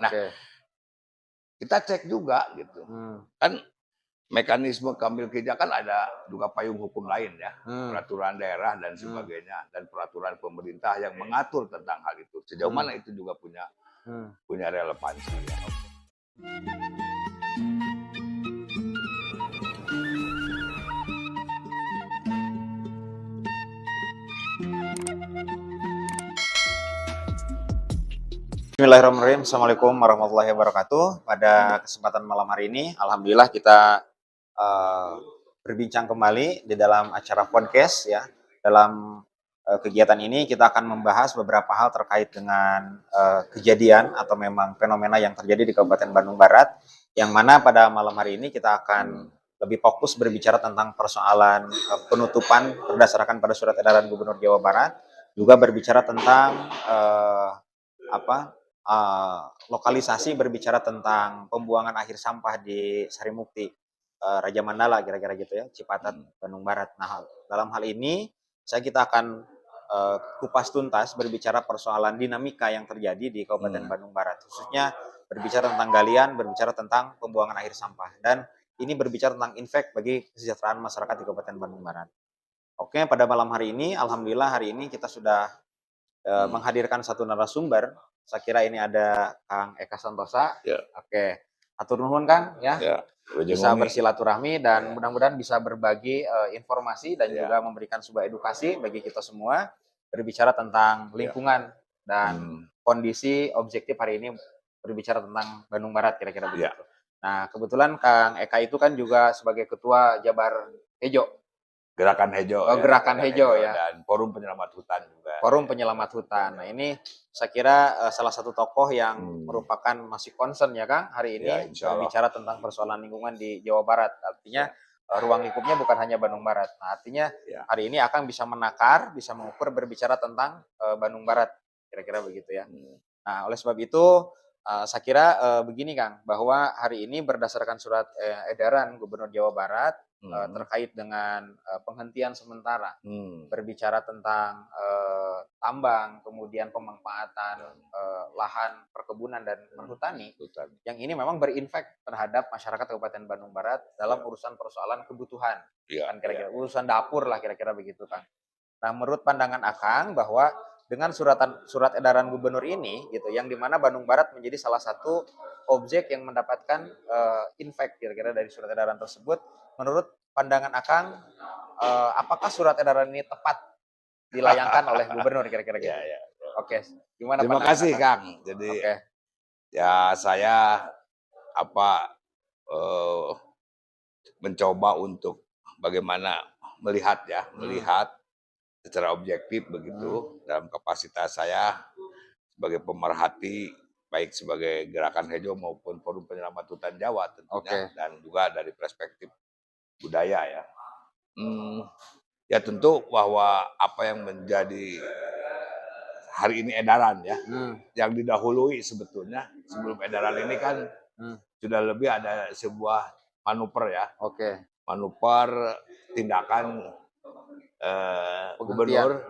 Nah, Oke. kita cek juga gitu. Kan mekanisme kambil kerja kan ada juga payung hukum lain ya, peraturan daerah dan sebagainya, dan peraturan pemerintah yang mengatur tentang hal itu. Sejauh mana itu juga punya relevansi. Ya. Bismillahirrahmanirrahim. Assalamualaikum warahmatullahi wabarakatuh. Pada kesempatan malam hari ini, alhamdulillah kita berbincang kembali di dalam acara podcast ya. Dalam kegiatan ini kita akan membahas beberapa hal terkait dengan kejadian atau memang fenomena yang terjadi di Kabupaten Bandung Barat, yang mana pada malam hari ini kita akan lebih fokus berbicara tentang persoalan penutupan berdasarkan pada surat edaran Gubernur Jawa Barat, juga berbicara tentang lokalisasi, berbicara tentang pembuangan akhir sampah di Sarimukti, Raja Mandala, kira-kira gitu ya, Cipatat, Bandung Barat. Nah, dalam hal ini kita akan kupas tuntas berbicara persoalan dinamika yang terjadi di Kabupaten Bandung Barat, khususnya berbicara tentang galian, berbicara tentang pembuangan akhir sampah, dan ini berbicara tentang impact bagi kesejahteraan masyarakat di Kabupaten Bandung Barat. Oke, pada malam hari ini, alhamdulillah hari ini kita sudah menghadirkan satu narasumber. Saya kira ini ada Kang Eka Santosa. Ya. Oke, atur nuhun Kang ya. Bisa bersilaturahmi dan mudah-mudahan bisa berbagi informasi dan juga memberikan sebuah edukasi bagi kita semua berbicara tentang lingkungan dan kondisi objektif hari ini berbicara tentang Bandung Barat, kira-kira begitu. Nah, kebetulan Kang Eka itu kan juga sebagai ketua Jabar Hejo. Gerakan Hejo. Gerakan Hejo ya. Dan Forum Penyelamat Hutan juga. Forum Penyelamat Hutan. Nah, ini saya kira salah satu tokoh yang merupakan masih concern ya Kang hari ini berbicara tentang persoalan lingkungan di Jawa Barat. Artinya ruang lingkupnya bukan hanya Bandung Barat. Nah, artinya hari ini akan bisa menakar, bisa mengukur berbicara tentang Bandung Barat. Kira-kira begitu ya. Nah, oleh sebab itu saya kira begini Kang, bahwa hari ini berdasarkan surat edaran Gubernur Jawa Barat terkait dengan penghentian sementara, berbicara tentang tambang, kemudian pemanfaatan lahan perkebunan dan perhutani, yang ini memang berinfek terhadap masyarakat Kabupaten Bandung Barat dalam urusan persoalan kebutuhan, kan kira-kira urusan dapur lah kira-kira begitu kan. Nah, menurut pandangan Akang bahwa dengan surat edaran gubernur ini gitu, yang dimana Bandung Barat menjadi salah satu objek yang mendapatkan impact kira-kira dari surat edaran tersebut, menurut pandangan Akang apakah surat edaran ini tepat dilayangkan oleh gubernur kira-kira gitu? Oke, gimana? Terima kasih Kang. Jadi ya saya mencoba untuk bagaimana melihat secara objektif begitu dalam kapasitas saya sebagai pemerhati baik sebagai Gerakan Hejo maupun Forum Penyelamat Hutan Jawa tentunya dan juga dari perspektif budaya ya. Ya tentu bahwa apa yang menjadi hari ini edaran ya, yang didahului sebetulnya sebelum edaran ini kan sudah lebih ada sebuah manuver ya. Manuver tindakan Gubernur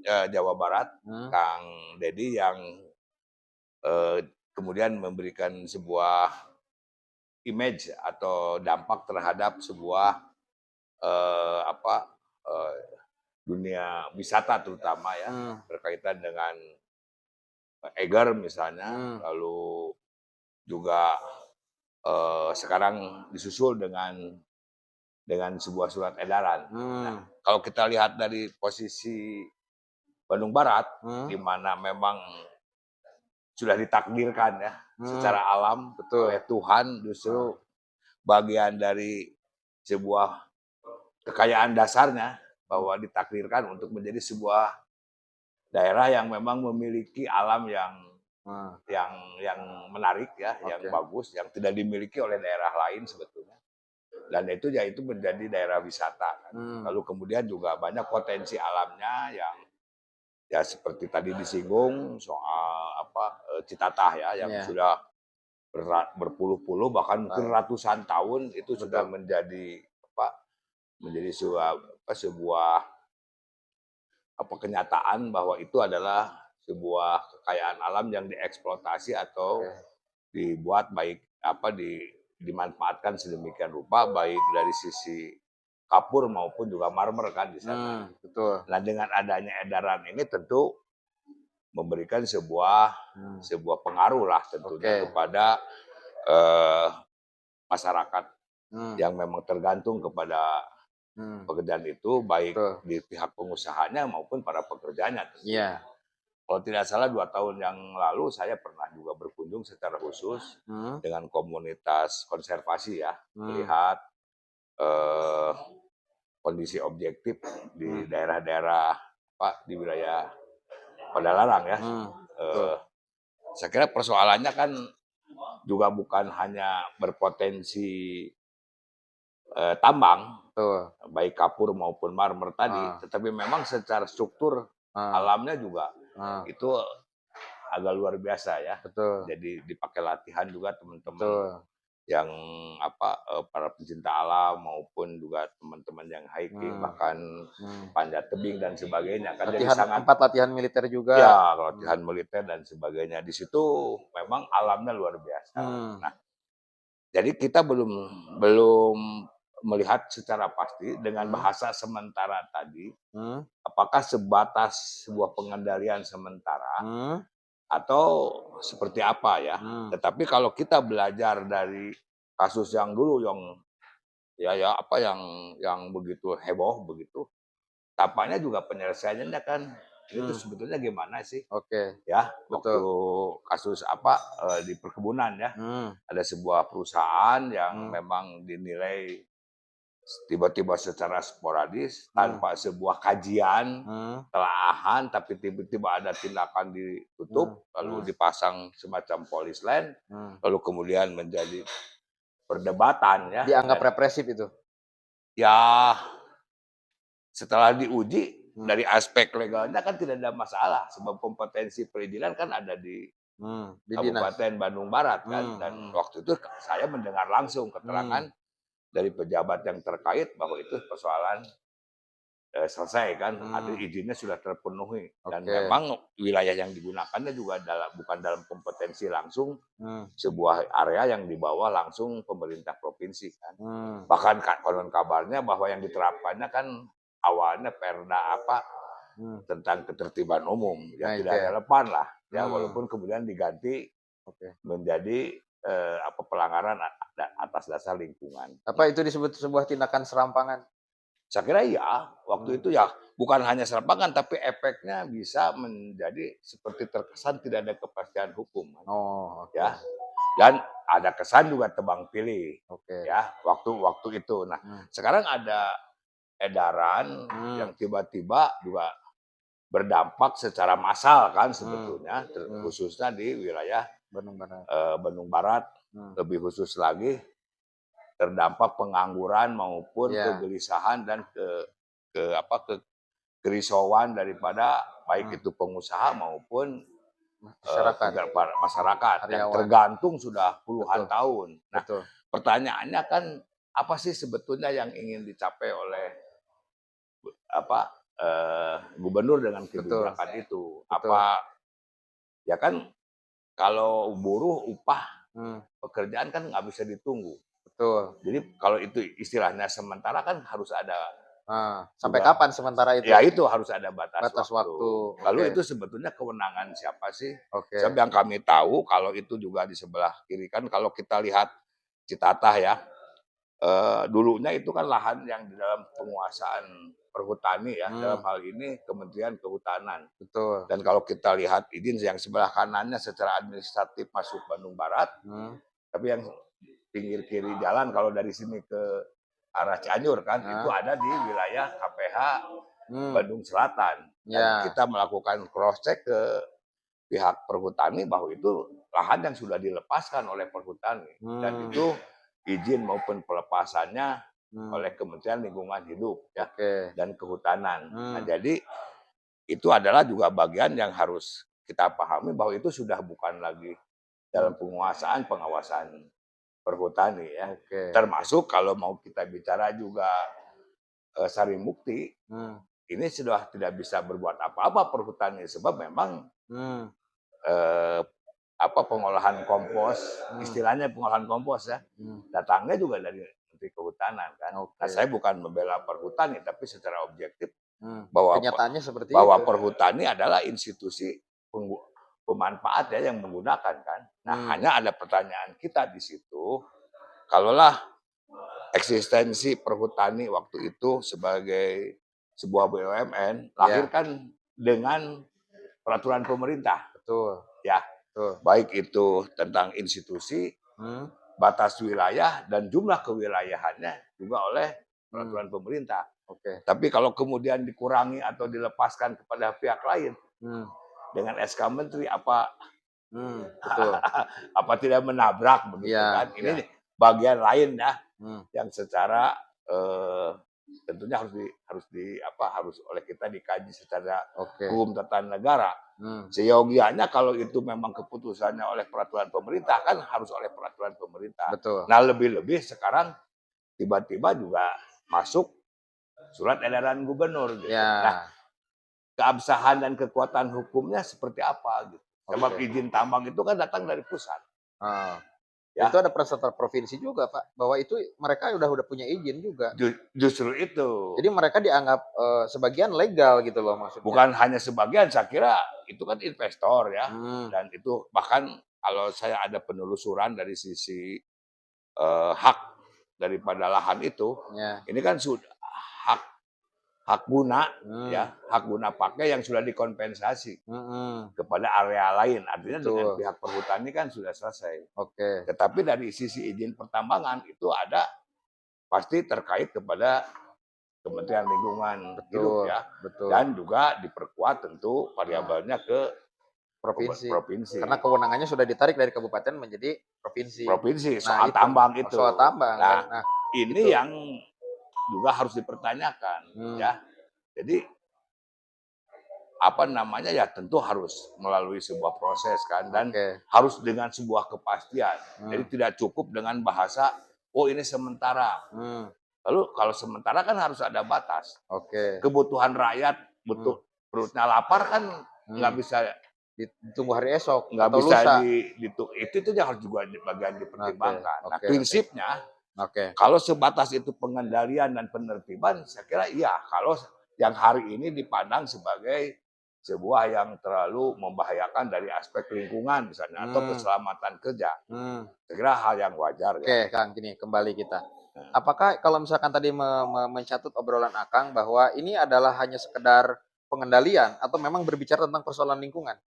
Jawa Barat, Kang Dedi yang kemudian memberikan sebuah image atau dampak terhadap sebuah dunia wisata terutama ya, berkaitan dengan Eger misalnya, lalu juga sekarang disusul dengan sebuah surat edaran. Nah, kalau kita lihat dari posisi Bandung Barat, di mana memang sudah ditakdirkan ya secara alam oleh Tuhan, justru bagian dari sebuah kekayaan dasarnya bahwa ditakdirkan untuk menjadi sebuah daerah yang memang memiliki alam yang menarik ya, yang bagus, yang tidak dimiliki oleh daerah lain sebetulnya. Dan itu menjadi daerah wisata. Lalu kemudian juga banyak potensi alamnya yang ya seperti tadi disinggung soal Citatah ya, yang sudah berpuluh-puluh bahkan mungkin ratusan tahun itu sudah menjadi sebuah kenyataan bahwa itu adalah sebuah kekayaan alam yang dieksploitasi atau dibuat baik dimanfaatkan sedemikian rupa baik dari sisi kapur maupun juga marmer kan di sana. Betul. Nah, dengan adanya edaran ini tentu memberikan sebuah pengaruh lah tentunya kepada masyarakat yang memang tergantung kepada pekerjaan itu baik di pihak pengusahanya maupun para pekerjanya. Iya. Kalau tidak salah 2 tahun yang lalu saya pernah juga berkunjung secara khusus dengan komunitas konservasi ya, melihat kondisi objektif di daerah-daerah di wilayah Padalarang ya. Saya kira persoalannya kan juga bukan hanya berpotensi tambang, baik kapur maupun marmer tadi, tetapi memang secara struktur alamnya juga itu agak luar biasa ya. Jadi dipakai latihan juga teman-teman yang para pencinta alam maupun juga teman-teman yang hiking bahkan panjat tebing dan sebagainya kan jadi sangat tempat latihan militer juga. Ya, latihan militer dan sebagainya. Di situ memang alamnya luar biasa. Nah, jadi kita belum melihat secara pasti dengan bahasa sementara tadi apakah sebatas sebuah pengendalian sementara atau seperti apa ya. Tetapi kalau kita belajar dari kasus yang dulu yang begitu heboh begitu, tampaknya juga penyelesaiannya kan itu sebetulnya gimana sih? Ya, waktu kasus di perkebunan ya. Ada sebuah perusahaan yang memang dinilai tiba-tiba secara sporadis tanpa sebuah kajian telaahan tapi tiba-tiba ada tindakan ditutup lalu dipasang semacam polis lain lalu kemudian menjadi perdebatan ya Dianggap represif itu. ya setelah diuji dari aspek legalnya kan tidak ada masalah sebab kompetensi perizinan kan ada di Kabupaten Bandung Barat kan dan waktu itu saya mendengar langsung keterangan dari pejabat yang terkait bahwa itu persoalan selesai kan, ada izinnya sudah terpenuhi dan memang wilayah yang digunakannya juga bukan dalam kompetensi langsung sebuah area yang dibawa langsung pemerintah provinsi kan. Bahkan konon kabarnya bahwa yang diterapkannya kan awalnya perda tentang ketertiban umum yang tidak relevan lah ya walaupun kemudian diganti menjadi pelanggaran atas dasar lingkungan. Apa itu disebut sebuah tindakan serampangan? Saya kira iya, waktu itu ya bukan hanya serampangan tapi efeknya bisa menjadi seperti terkesan tidak ada kepastian hukum. Ya. Dan ada kesan juga tebang pilih. Ya, waktu itu. Nah, sekarang ada edaran yang tiba-tiba juga berdampak secara massal kan sebetulnya khususnya di wilayah Bandung Barat lebih khusus lagi terdampak pengangguran maupun kegelisahan dan kerisauan daripada baik itu pengusaha maupun masyarakat yang tergantung sudah puluhan tahun. Nah, pertanyaannya kan apa sih sebetulnya yang ingin dicapai oleh gubernur dengan kebijakan itu? Ya kan kalau buruh upah pekerjaan kan nggak bisa ditunggu. Jadi kalau itu istilahnya sementara kan harus ada sampai kapan sementara itu? Ya itu harus ada batas waktu. Lalu itu sebetulnya kewenangan siapa sih? Sebab yang kami tahu kalau itu juga di sebelah kiri kan kalau kita lihat Citatah ya, dulunya itu kan lahan yang di dalam penguasaan perhutani ya, dalam hal ini Kementerian Kehutanan. Dan kalau kita lihat izin yang sebelah kanannya secara administratif masuk Bandung Barat, tapi yang pinggir kiri jalan kalau dari sini ke arah Cianjur kan itu ada di wilayah KPH Bandung Selatan. Dan kita melakukan cross check ke pihak perhutani bahwa itu lahan yang sudah dilepaskan oleh perhutani dan itu izin maupun pelepasannya oleh Kementerian Lingkungan Hidup ya dan Kehutanan. Nah, jadi itu adalah juga bagian yang harus kita pahami bahwa itu sudah bukan lagi dalam penguasaan pengawasan perhutani ya. Termasuk kalau mau kita bicara juga Sarimukti, ini sudah tidak bisa berbuat apa-apa perhutani sebab memang pengolahan kompos, istilahnya pengolahan kompos ya. Datangnya juga dari Menteri Kehutanan kan. Nah, saya bukan membela perhutani, tapi secara objektif bahwa kenyataannya seperti bahwa itu. perhutani adalah institusi pemanfaat ya yang menggunakan kan. Nah, hanya ada pertanyaan kita di situ, kalaulah eksistensi perhutani waktu itu sebagai sebuah BUMN lahir kan dengan peraturan pemerintah. Betul. Ya, baik itu tentang institusi, batas wilayah dan jumlah kewilayahannya juga oleh peraturan pemerintah. Tapi kalau kemudian dikurangi atau dilepaskan kepada pihak lain dengan SK Menteri apa tidak menabrak begitu kan? Ini bagian lain ya yang secara tentunya harus oleh kita dikaji secara hukum tata negara. Seyogianya kalau itu memang keputusannya oleh peraturan pemerintah kan harus oleh peraturan pemerintah. Nah, lebih-lebih sekarang tiba-tiba juga masuk surat edaran gubernur gitu. Nah, keabsahan dan kekuatan hukumnya seperti apa gitu. Sebab izin tambang itu kan datang dari pusat. Ya. Itu ada peraturan provinsi juga, Pak, bahwa itu mereka udah punya izin juga. Justru itu. Jadi mereka dianggap sebagian legal gitu loh maksudnya. Bukan hanya sebagian, saya kira itu kan investor ya. Dan itu bahkan kalau saya ada penelusuran dari sisi hak daripada lahan itu, ini kan sudah hak guna ya, hak guna pakai yang sudah dikompensasi kepada area lain. Artinya dengan pihak perhutani kan sudah selesai. Tetapi dari sisi izin pertambangan itu ada pasti terkait kepada Kementerian Lingkungan Hidup ya. Dan juga diperkuat tentu variabelnya ke provinsi. Karena kewenangannya sudah ditarik dari kabupaten menjadi provinsi. Soal tambang itu. Soal tambang. Nah, ini yang juga harus dipertanyakan ya. Jadi ya tentu harus melalui sebuah proses kan dan harus dengan sebuah kepastian. Jadi tidak cukup dengan bahasa ini sementara. Lalu kalau sementara kan harus ada batas. Kebutuhan rakyat butuh perutnya lapar kan nggak bisa ditunggu hari esok, nggak bisa itu harus juga bagian dipertimbangkan. Nah, prinsipnya kalau sebatas itu pengendalian dan penertiban, saya kira iya. Kalau yang hari ini dipandang sebagai sebuah yang terlalu membahayakan dari aspek lingkungan misalnya atau keselamatan kerja, saya kira hal yang wajar. Kang, gini kembali kita. Apakah kalau misalkan tadi mencatut obrolan Akang bahwa ini adalah hanya sekedar pengendalian atau memang berbicara tentang persoalan lingkungan?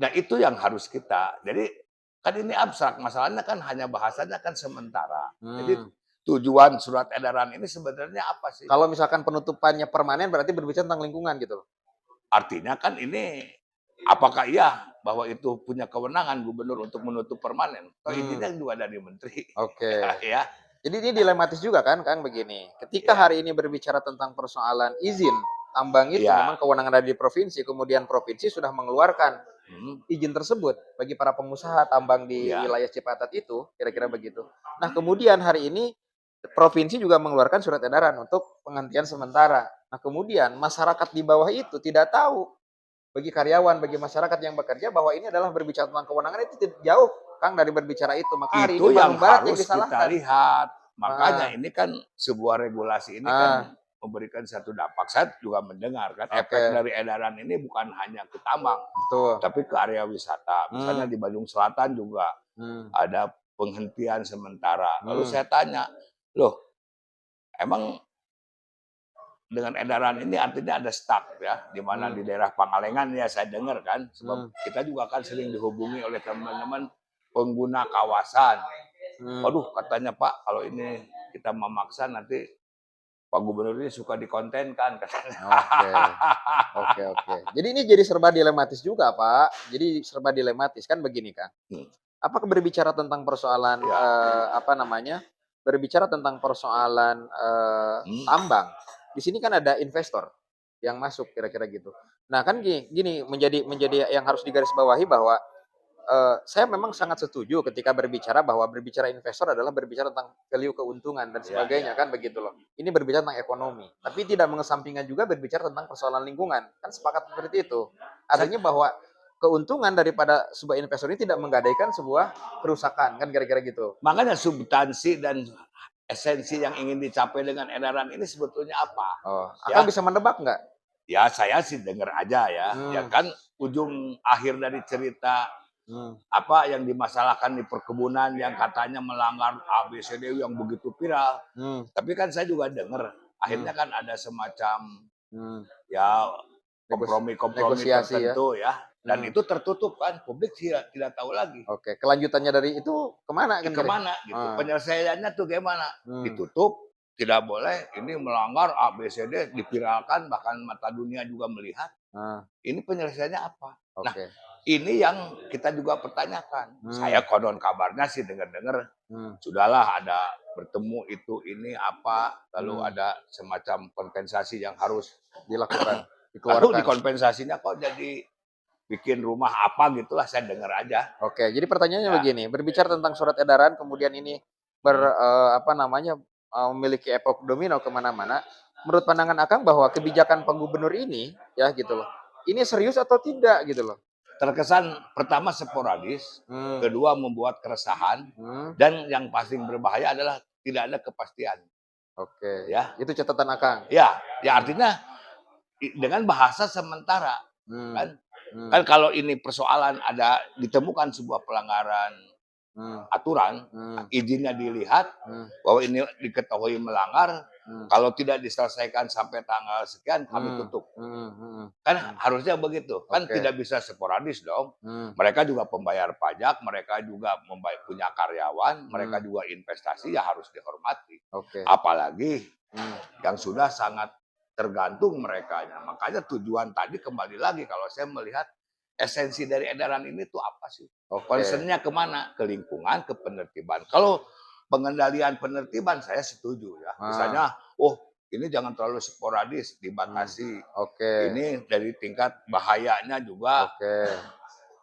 Nah, itu yang harus kita. Jadi kan ini abstrak, masalahnya kan hanya bahasanya kan sementara. Jadi tujuan surat edaran ini sebenarnya apa sih? Kalau misalkan penutupannya permanen berarti berbicara tentang lingkungan gitu. Artinya kan ini apakah iya bahwa itu punya kewenangan gubernur untuk menutup permanen? Izinnya juga dari menteri. Ya. Jadi ini dilematis juga kan, Kang, begini. Ketika hari ini berbicara tentang persoalan izin tambang itu memang kewenangan dari provinsi, kemudian provinsi sudah mengeluarkan izin tersebut bagi para pengusaha tambang di wilayah Cipatat itu, kira-kira begitu. Nah, kemudian hari ini provinsi juga mengeluarkan surat edaran untuk penghentian sementara. Nah, kemudian masyarakat di bawah itu tidak tahu, bagi karyawan, bagi masyarakat yang bekerja bahwa ini adalah berbicara tentang kewenangan itu jauh, Kang, dari berbicara itu. Maka hari itu ini yang Barat yang harus kita lihat. Makanya ini kan sebuah regulasi ini kan memberikan satu dampak. Saya juga mendengar kan efek dari edaran ini bukan hanya ke tambang, tapi ke area wisata. Misalnya di Bandung Selatan juga ada penghentian sementara. Lalu saya tanya, loh, emang dengan edaran ini artinya ada stuck ya, di mana di daerah Pangalengan ya saya dengar kan, sebab kita juga kan sering dihubungi oleh teman-teman pengguna kawasan. Waduh, katanya Pak, kalau ini kita memaksa nanti Pak Gubernur ini suka dikontenkan katanya. Oke. Jadi ini jadi serba dilematis juga, Pak. Jadi serba dilematis kan begini, Kang. Apakah berbicara tentang persoalan berbicara tentang persoalan tambang. Di sini kan ada investor yang masuk kira-kira gitu. Nah, kan gini menjadi yang harus digarisbawahi bahwa saya memang sangat setuju ketika berbicara bahwa berbicara investor adalah berbicara tentang value keuntungan dan sebagainya kan begitu loh. Ini berbicara tentang ekonomi, tapi tidak mengesampingkan juga berbicara tentang persoalan lingkungan. Kan sepakat seperti itu. Artinya bahwa keuntungan daripada sebuah investor ini tidak menggadaikan sebuah kerusakan, kan kira-kira gitu. Makanya substansi dan esensi yang ingin dicapai dengan edaran ini sebetulnya apa? Oh, Ya, Akang bisa menebak nggak? ya saya sih dengar aja ya. Ya Hmm, kan ujung akhir dari cerita hmm, apa yang dimasalahkan di perkebunan yang katanya melanggar ABCD yang begitu viral. hmm, Tapi kan saya juga dengar hmm, akhirnya kan ada semacam hmm. ya Negos- kompromi-kompromi negosiasi ya. tertentu ya. Dan Hmm. itu tertutup kan, publik tidak tahu lagi. Oke, kelanjutannya dari itu kemana kan kira? Kemana gitu, Ah, penyelesaiannya tuh gimana? hmm, Ditutup, tidak boleh, ini melanggar ABCD, dipiralkan, bahkan mata dunia juga melihat. ah, Ini penyelesaiannya apa? Nah, oke. ini yang kita juga pertanyakan. Hmm, Saya konon kabarnya sih dengar-dengar, hmm, sudahlah ada bertemu itu, ini apa, lalu hmm. ada semacam kompensasi yang harus, Dilakukan, lalu dikeluarkan. dikompensasinya kok jadi bikin rumah apa gitulah, saya dengar aja. Oke, jadi pertanyaannya Ya. begini, berbicara tentang surat edaran, kemudian ini apa namanya, memiliki efek domino kemana-mana. Menurut pandangan Akang bahwa kebijakan Pak Gubernur ini, ya gitu loh, ini serius atau tidak gitu loh? Terkesan pertama sporadis, Hmm, kedua membuat keresahan, hmm, dan yang paling berbahaya adalah tidak ada kepastian. oke, Ya, itu catatan Akang. ya artinya dengan bahasa sementara Hmm, kan. hmm, Kan kalau ini persoalan ada ditemukan sebuah pelanggaran hmm, aturan, hmm, izinnya dilihat hmm, bahwa ini diketahui melanggar, hmm, kalau tidak diselesaikan sampai tanggal sekian kami hmm, tutup. hmm, hmm, Kan hmm. harusnya begitu. Kan Oke, tidak bisa sporadis dong. hmm, Mereka juga pembayar pajak, mereka juga punya karyawan, mereka hmm, juga investasi ya harus dihormati. oke, Apalagi hmm, yang sudah sangat tergantung mereka. Makanya tujuan tadi kembali lagi kalau saya melihat esensi dari edaran ini tuh apa sih? oke, Concernnya kemana? Ke lingkungan, ke penertiban. Kalau pengendalian penertiban saya setuju ya. ah, Misalnya, oh ini jangan terlalu sporadis, hmm, dibatasi. oke, Ini dari tingkat bahayanya juga oke.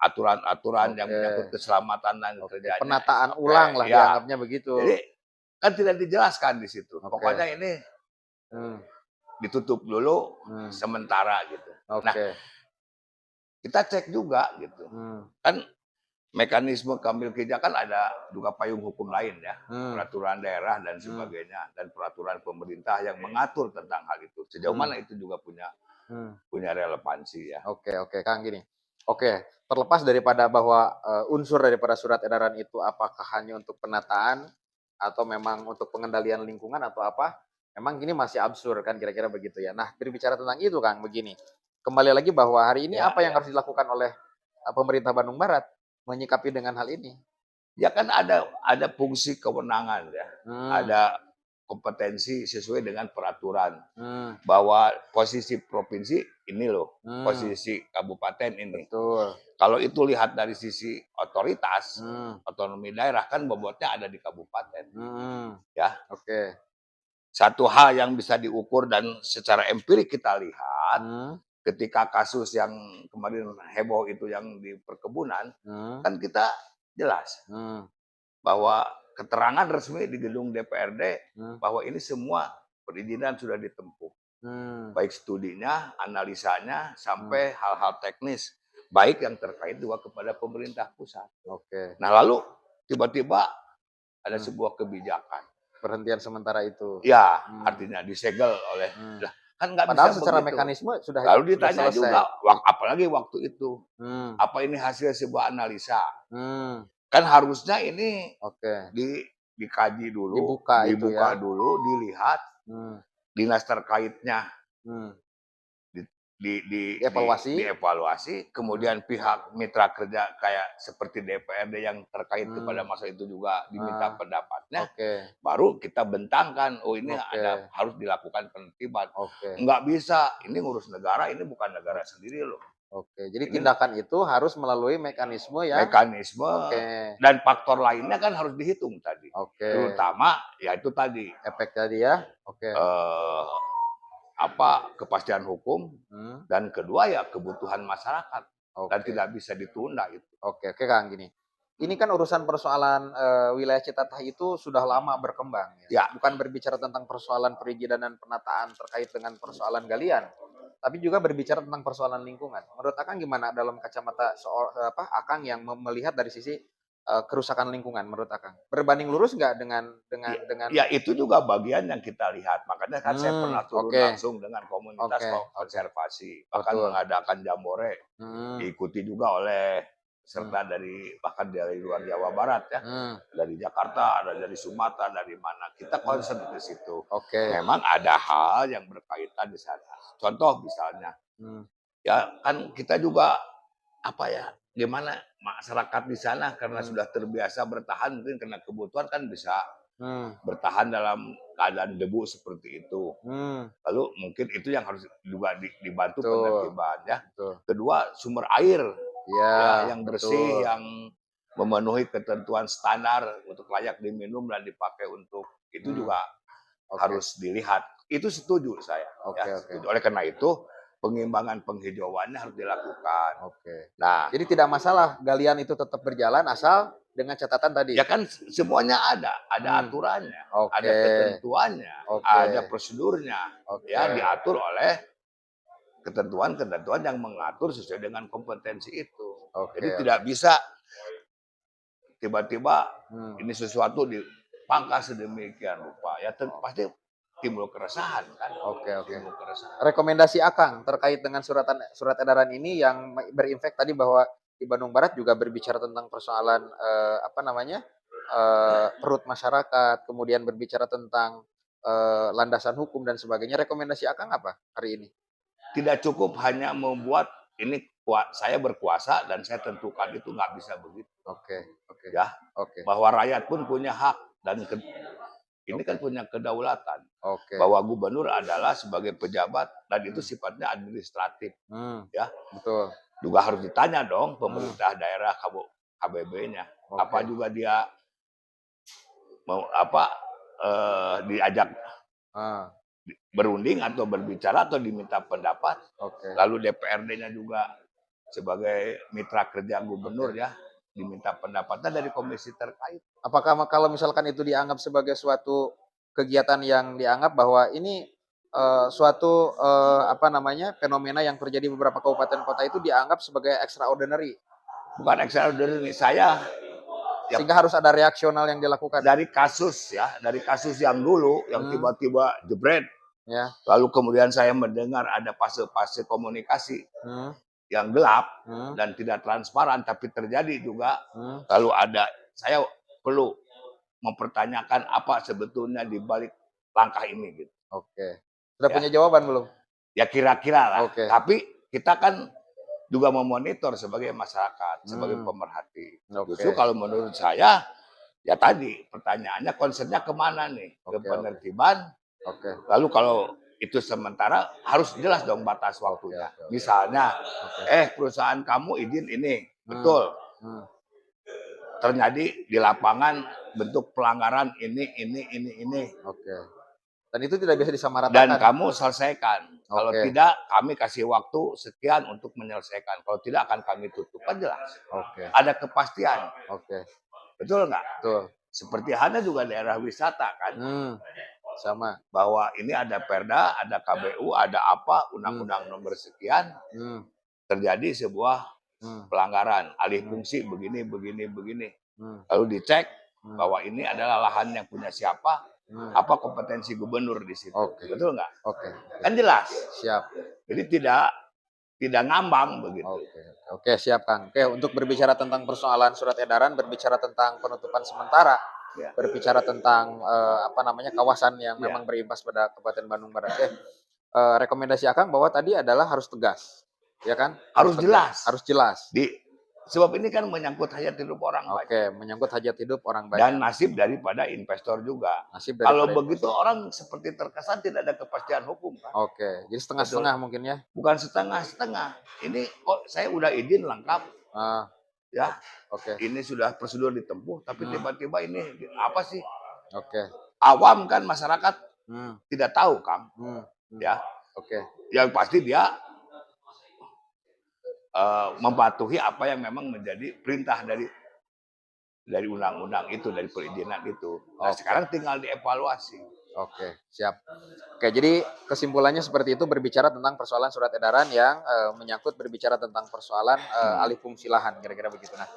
aturan-aturan yang Oke, menyangkut keselamatan dan oke. kerjanya is Penataan oke. ulang lah Ya, dianggapnya begitu. jadi kan tidak dijelaskan di situ. Oke. Pokoknya ini Hmm, ditutup dulu hmm. sementara gitu. Nah, Oke. kita cek juga gitu. Hmm, Kan mekanisme kambil kerja kan ada juga payung hukum lain ya, hmm, peraturan daerah dan hmm, sebagainya dan peraturan pemerintah yang mengatur tentang hal itu. Sejauh hmm, mana itu juga punya hmm. punya relevansi ya. Oke, oke, Kang, gini. Oke, terlepas daripada bahwa unsur daripada surat edaran itu apakah hanya untuk penataan atau memang untuk pengendalian lingkungan atau apa, memang ini masih absurd kan kira-kira begitu ya. Nah, berbicara tentang itu, Kang, begini. Kembali lagi bahwa hari ini Ya, apa yang ya. harus dilakukan oleh pemerintah Bandung Barat menyikapi dengan hal ini? Ya kan ada fungsi kewenangan ya. Hmm, Ada kompetensi sesuai dengan peraturan hmm, bahwa posisi provinsi ini loh, hmm, posisi kabupaten ini. betul. Kalau itu lihat dari sisi otoritas, Hmm, otonomi daerah kan bobotnya ada di kabupaten. hmm, Ya, oke. satu hal yang bisa diukur dan secara empirik kita lihat Hmm, ketika kasus yang kemarin heboh itu yang di perkebunan, hmm, kan kita jelas hmm, bahwa keterangan resmi di gedung DPRD hmm, bahwa ini semua perizinan sudah ditempuh. hmm, Baik studinya, analisanya, hmm, sampai hal-hal teknis. Baik yang terkait juga kepada pemerintah pusat. oke. Nah lalu tiba-tiba ada Hmm, sebuah kebijakan. perhentian sementara itu. Ya Hmm, artinya disegel oleh, hmm. lah kan nggak bisa Padahal secara begitu. mekanisme Lalu sudah ditanya selesai. juga, apalagi waktu itu, Hmm, apa ini hasil sebuah analisa? hmm, Kan harusnya ini oke. dikaji dulu, Dibuka itu ya. dibuka dulu, dilihat Hmm, dinas terkaitnya hmm. di Dievaluasi. dievaluasi, Hmm, kemudian pihak mitra kerja kayak seperti DPRD yang terkait kepada hmm, masa itu juga diminta ah, pendapatnya, oke, baru kita bentangkan, oh ini oke, ada harus dilakukan penertiban. oke, Nggak bisa, ini ngurus negara, ini bukan negara sendiri loh. oke. Jadi Ini tindakan itu harus melalui mekanisme yang mekanisme oke, dan faktor lainnya kan harus dihitung tadi. oke. Terutama ya itu tadi Efek tadi ya. Oke. eh, kepastian hukum Hmm, dan kedua ya kebutuhan masyarakat dan oke. tidak bisa ditunda itu. Oke, oke, Kang, gini. Ini kan urusan persoalan wilayah Citatah itu sudah lama berkembang ya. Ya, Bukan berbicara tentang persoalan perizinan dan penataan terkait dengan persoalan galian. tapi juga berbicara tentang persoalan lingkungan. Menurut Akang gimana dalam kacamata Akang yang melihat dari sisi kerusakan lingkungan menurut Akang? Berbanding lurus nggak dengan Ya itu juga bagian yang kita lihat. Makanya kan saya pernah turun oke. langsung dengan komunitas Oke, oke. konservasi, bahkan Betul. mengadakan jambore, Hmm, diikuti juga oleh hmm, serta bahkan dari luar Jawa Barat ya, hmm, dari Jakarta, ada dari Sumatera, dari mana. Kita hmm. concern ke situ. Oke. Memang ada hal yang berkaitan di sana. Contoh misalnya, Hmm, ya kan kita juga apa ya, gimana masyarakat di sana karena hmm, sudah terbiasa bertahan mungkin karena kebutuhan kan bisa hmm, bertahan dalam keadaan debu seperti itu. hmm. Lalu mungkin itu yang harus juga dibantu Betul, penertiban ya. betul. Kedua, sumber air Iya, ya yang bersih, betul. yang memenuhi ketentuan standar untuk layak diminum dan dipakai untuk itu Hmm, juga oke. harus dilihat. Itu setuju saya ya, Oke, oke. setuju. Oleh karena itu pengimbangan penghijauannya harus dilakukan. Oke. Nah, Jadi tidak masalah galian itu tetap berjalan asal dengan catatan tadi? ya kan semuanya ada Hmm, aturannya, ada oke. ketentuannya, Oke. ada prosedurnya, Oke. ya diatur oleh ketentuan-ketentuan yang mengatur sesuai dengan kompetensi itu. Oke, Jadi oke. tidak bisa tiba-tiba Hmm, ini sesuatu dipangkas sedemikian rupa. Ya pasti timbul keresahan kan, oke, oke. timbul keresahan. Rekomendasi Akang terkait dengan surat edaran ini yang berinfek tadi bahwa di Bandung Barat juga berbicara tentang persoalan perut masyarakat, kemudian berbicara tentang landasan hukum dan sebagainya. Rekomendasi Akang apa hari ini? Tidak cukup hanya membuat ini saya berkuasa dan saya tentukan itu nggak bisa begitu Oke, oke, ya. oke, Bahwa rakyat pun punya hak dan ini kan oke, punya kedaulatan. oke. Bahwa gubernur adalah sebagai pejabat dan itu Hmm, sifatnya administratif hmm, ya. betul. Juga harus ditanya dong Hmm, pemerintah daerah KBB-nya. Apa oke. juga dia mau apa diajak Ah, berunding atau berbicara atau diminta pendapat. oke, Lalu DPRD-nya juga sebagai mitra kerja gubernur oke. ya diminta pendapatnya dari komisi terkait. Apakah kalau misalkan itu dianggap sebagai suatu kegiatan yang dianggap bahwa ini suatu fenomena yang terjadi di beberapa kabupaten kota itu dianggap sebagai extraordinary Bukan extraordinary saya ya sehingga harus ada reaksional yang dilakukan. dari kasus yang dulu yang Hmm, tiba-tiba jebret. ya. Lalu kemudian saya mendengar ada fase-fase komunikasi Hmm, yang gelap hmm, dan tidak transparan, tapi terjadi juga. hmm, Lalu saya perlu mempertanyakan apa sebetulnya di balik langkah ini gitu. oke. Sudah Ya, punya jawaban belum? ya kira-kira lah. Oke. Tapi kita kan juga memonitor sebagai masyarakat, sebagai Hmm, pemerhati. Justru oke. kalau menurut saya, ya tadi pertanyaannya concernnya kemana nih? Ke Oke, oke. penertiban. Oke. Lalu kalau itu sementara harus jelas dong batas Oke, waktunya. oke, oke. Misalnya, Oke. perusahaan kamu izin ini, Hmm, betul. hmm, Terjadi di lapangan bentuk pelanggaran ini. oke. Dan itu tidak bisa Dan disamaratakan. kamu selesaikan. Kalau Oke. tidak, kami kasih waktu sekian untuk menyelesaikan. Kalau tidak, akan kami tutup. Kan jelas. Oke. Ada kepastian. Oke. Betul nggak? Betul. Seperti ada juga daerah wisata kan. Hmm, sama. Bahwa ini ada Perda, ada KBU, ada apa, Hmm, undang-undang nomor sekian. hmm, Terjadi sebuah hmm, pelanggaran. Alih hmm, fungsi begini. hmm, Lalu dicek hmm, bahwa ini adalah lahan yang punya siapa, hmm. apa kompetensi gubernur di situ. Oke. Betul nggak? Oke. Kan jelas. Siap. Jadi tidak ngambang begitu. Oke. Oke, siap Kang. Oke, untuk berbicara tentang persoalan surat edaran, berbicara tentang penutupan sementara, Ya. berbicara tentang kawasan yang Ya. memang berimbas pada Kabupaten Bandung Barat. Rekomendasi Akang bahwa tadi adalah harus tegas, ya kan? Harus tegas, jelas. harus jelas. Sebab ini kan menyangkut hajat hidup orang banyak. Oke, menyangkut hajat hidup orang Dan banyak. nasib daripada investor juga. Nasib Kalau daripada begitu investor. orang seperti terkesan tidak ada kepastian hukum kan. Oke, jadi setengah-setengah mungkin ya. Bukan setengah-setengah. Ini kok saya udah izin lengkap Ah, ya. oke. Ini sudah prosedur ditempuh, tapi tiba-tiba ini apa sih? Oke. Awam kan masyarakat Hmm, tidak tahu, Kang. hmm, hmm. Ya, Oke. yang pasti dia mematuhi apa yang memang menjadi perintah dari undang-undang itu, dari perizinan itu. Nah, Oke. sekarang tinggal dievaluasi. Oke, siap. Oke, jadi kesimpulannya seperti itu berbicara tentang persoalan surat edaran yang menyangkut berbicara tentang persoalan Hmm. alih fungsi lahan, kira-kira begitu. Nah,